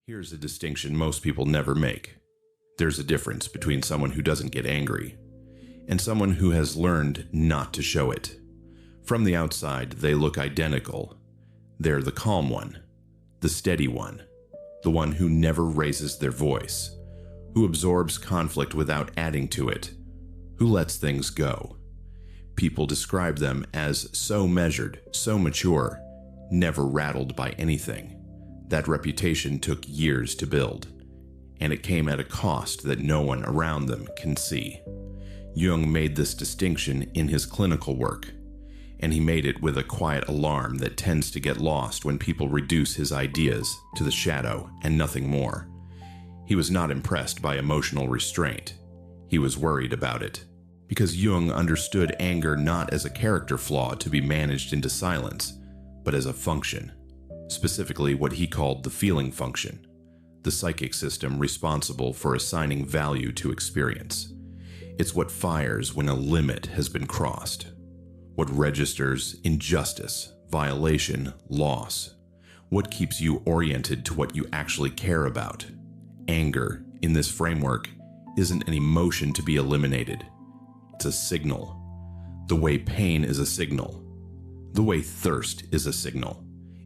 Here's a distinction most people never make. There's a difference between someone who doesn't get angry and someone who has learned not to show it. From the outside, they look identical. They're the calm one, the steady one, the one who never raises their voice, who absorbs conflict without adding to it, who lets things go. People describe them as so measured, so mature, never rattled by anything. That reputation took years to build, and it came at a cost that no one around them can see. Jung made this distinction in his clinical work, and he made it with a quiet alarm that tends to get lost when people reduce his ideas to the shadow and nothing more. He was not impressed by emotional restraint. He was worried about it, because Jung understood anger not as a character flaw to be managed into silence, but as a function. Specifically what he called the feeling function, the psychic system responsible for assigning value to experience. It's what fires when a limit has been crossed, what registers injustice, violation, loss, what keeps you oriented to what you actually care about. Anger, in this framework, isn't an emotion to be eliminated. It's a signal. The way pain is a signal. The way thirst is a signal.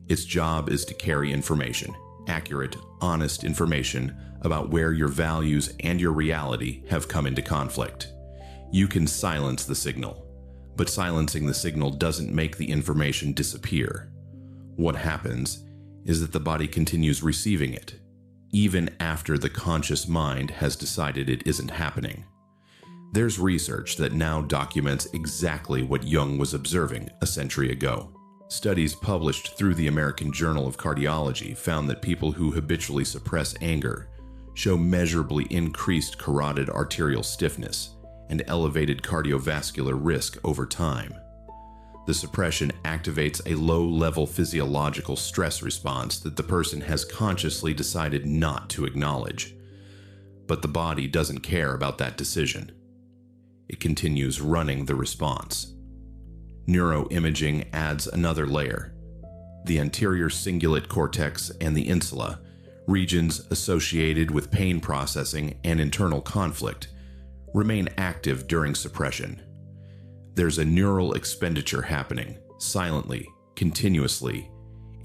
Its job is to carry information, accurate, honest information about where your values and your reality have come into conflict. You can silence the signal, but silencing the signal doesn't make the information disappear. What happens is that the body continues receiving it, even after the conscious mind has decided it isn't happening. There's research that now documents exactly what Jung was observing a century ago. Studies published through the American Journal of Cardiology found that people who habitually suppress anger show measurably increased carotid arterial stiffness and elevated cardiovascular risk over time. The suppression activates a low-level physiological stress response that the person has consciously decided not to acknowledge. But the body doesn't care about that decision. It continues running the response. Neuroimaging adds another layer. The anterior cingulate cortex and the insula, regions associated with pain processing and internal conflict, remain active during suppression. There's a neural expenditure happening, silently, continuously,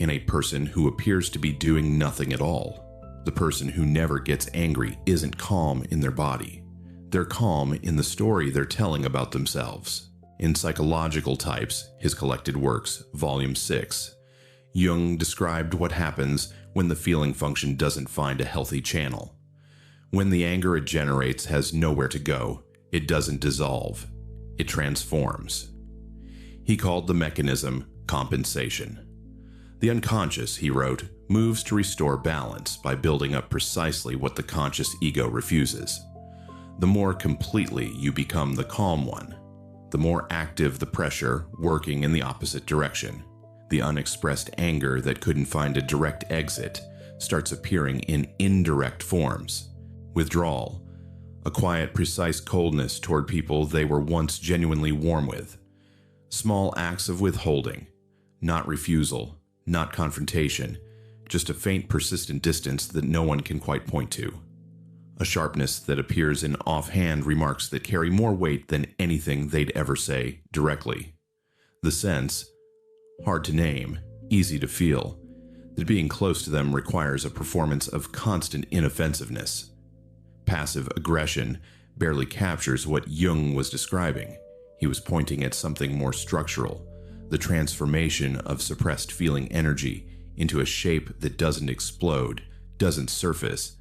in a person who appears to be doing nothing at all. The person who never gets angry isn't calm in their body. They're calm in the story they're telling about themselves. In Psychological Types, his collected works, Volume 6, Jung described what happens when the feeling function doesn't find a healthy channel. When the anger it generates has nowhere to go, it doesn't dissolve, it transforms. He called the mechanism compensation. The unconscious, he wrote, moves to restore balance by building up precisely what the conscious ego refuses. The more completely you become the calm one, the more active the pressure working in the opposite direction. The unexpressed anger that couldn't find a direct exit starts appearing in indirect forms. Withdrawal, a quiet, precise coldness toward people they were once genuinely warm with. Small acts of withholding, not refusal, not confrontation, just a faint, persistent distance that no one can quite point to. A sharpness that appears in offhand remarks that carry more weight than anything they'd ever say directly. The sense, hard to name, easy to feel, that being close to them requires a performance of constant inoffensiveness. Passive aggression barely captures what Jung was describing. He was pointing at something more structural, the transformation of suppressed feeling energy into a shape that doesn't explode, doesn't surface,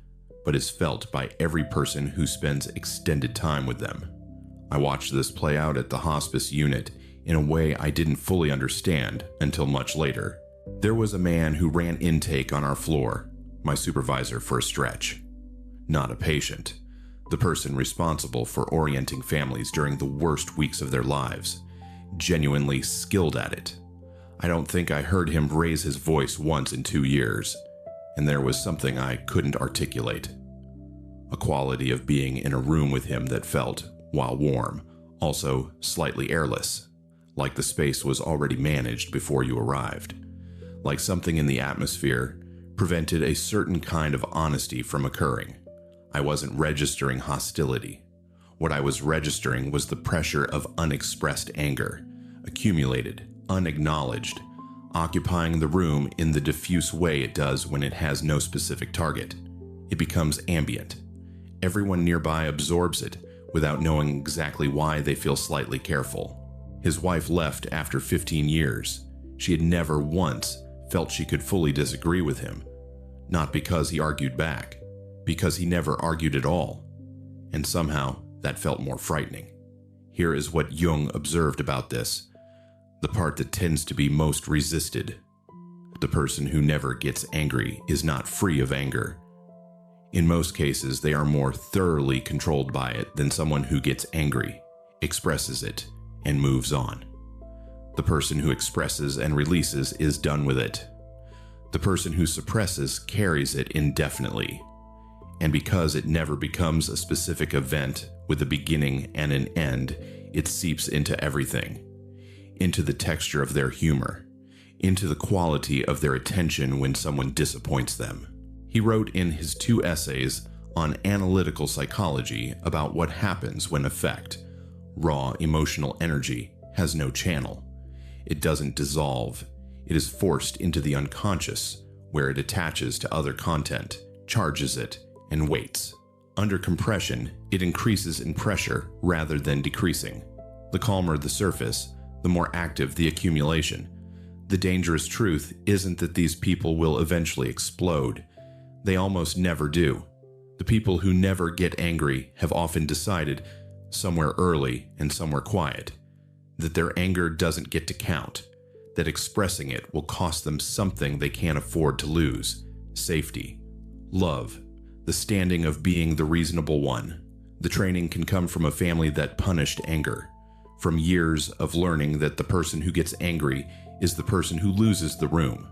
but is felt by every person who spends extended time with them. I watched this play out at the hospice unit in a way I didn't fully understand until much later. There was a man who ran intake on our floor, my supervisor for a stretch. Not a patient, the person responsible for orienting families during the worst weeks of their lives, genuinely skilled at it. I don't think I heard him raise his voice once in 2 years, and there was something I couldn't articulate. A quality of being in a room with him that felt, while warm, also slightly airless, like the space was already managed before you arrived. Like something in the atmosphere prevented a certain kind of honesty from occurring. I wasn't registering hostility. What I was registering was the pressure of unexpressed anger, accumulated, unacknowledged, occupying the room in the diffuse way it does when it has no specific target. It becomes ambient. Everyone nearby absorbs it without knowing exactly why they feel slightly careful. His wife left after 15 years. She had never once felt she could fully disagree with him. Not because he argued back, because he never argued at all. And somehow, that felt more frightening. Here is what Jung observed about this, the part that tends to be most resisted. The person who never gets angry is not free of anger. In most cases, they are more thoroughly controlled by it than someone who gets angry, expresses it, and moves on. The person who expresses and releases is done with it. The person who suppresses carries it indefinitely. And because it never becomes a specific event with a beginning and an end, it seeps into everything. Into the texture of their humor, into the quality of their attention when someone disappoints them. He wrote in his 2 essays on analytical psychology about what happens when affect, raw emotional energy, has no channel. It doesn't dissolve. It is forced into the unconscious, where it attaches to other content, charges it, and waits. Under compression, it increases in pressure rather than decreasing. The calmer the surface, the more active the accumulation. The dangerous truth isn't that these people will eventually explode. They almost never do. The people who never get angry have often decided, somewhere early and somewhere quiet, that their anger doesn't get to count, that expressing it will cost them something they can't afford to lose: safety, love, the standing of being the reasonable one. The training can come from a family that punished anger, from years of learning that the person who gets angry is the person who loses the room.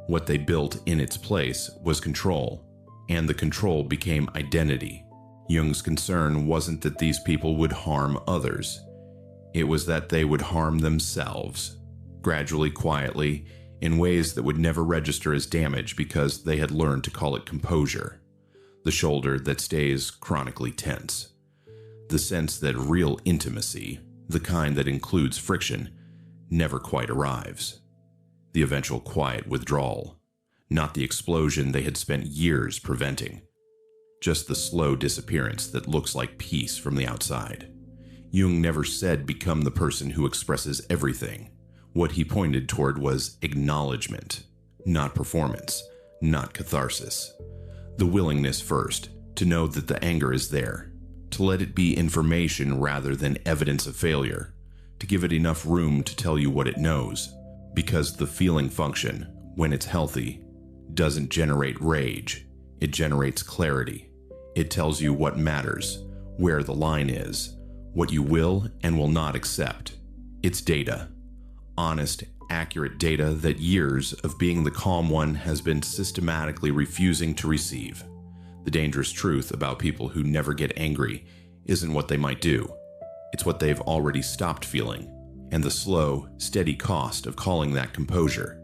What they built in its place was control, and the control became identity. Jung's concern wasn't that these people would harm others. It was that they would harm themselves, gradually, quietly, in ways that would never register as damage because they had learned to call it composure, the shoulder that stays chronically tense. The sense that real intimacy, the kind that includes friction, never quite arrives. The eventual quiet withdrawal, not the explosion they had spent years preventing. Just the slow disappearance that looks like peace from the outside. Jung never said become the person who expresses everything. What he pointed toward was acknowledgement, not performance, not catharsis. The willingness first, to know that the anger is there, to let it be information rather than evidence of failure, to give it enough room to tell you what it knows. Because the feeling function, when it's healthy, doesn't generate rage. It generates clarity. It tells you what matters, where the line is, what you will and will not accept. It's data. Honest, accurate data that years of being the calm one has been systematically refusing to receive. The dangerous truth about people who never get angry isn't what they might do. It's what they've already stopped feeling, and the slow, steady cost of calling that composure.